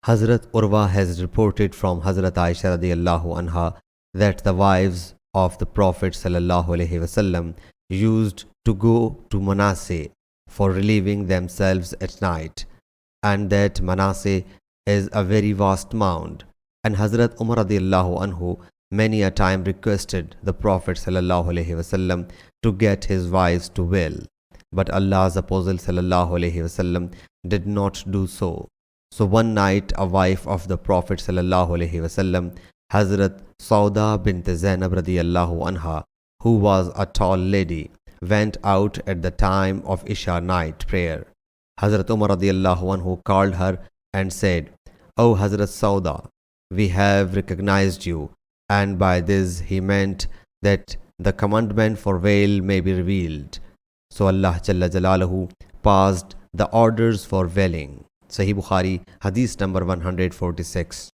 Hazrat Urwa has reported from Hazrat Aisha radiallahu anha that the wives of the Prophet sallallahu alaihi wasallam used to go to Manasseh for relieving themselves at night, and that Manasseh is a very vast mound. And Hazrat Umar radiallahu anhu many a time requested the Prophet sallallahu alaihi wasallam to get his wives to will, but Allah's Apostle sallallahu alaihi wasallam did not do so. So one night a wife of the Prophet sallallahu alaihi wasallam, Hazrat Sauda bint Zainab radiyallahu anha, who was a tall lady, went out at the time of Isha night prayer. Hazrat Umar radiyallahu anhu called her and said, "O Hazrat Sauda, we have recognized you," and by this he meant that the commandment for veil may be revealed. So Allah Jalla Jalaluhu passed the orders for veiling. Sahih Bukhari, Hadith number 146.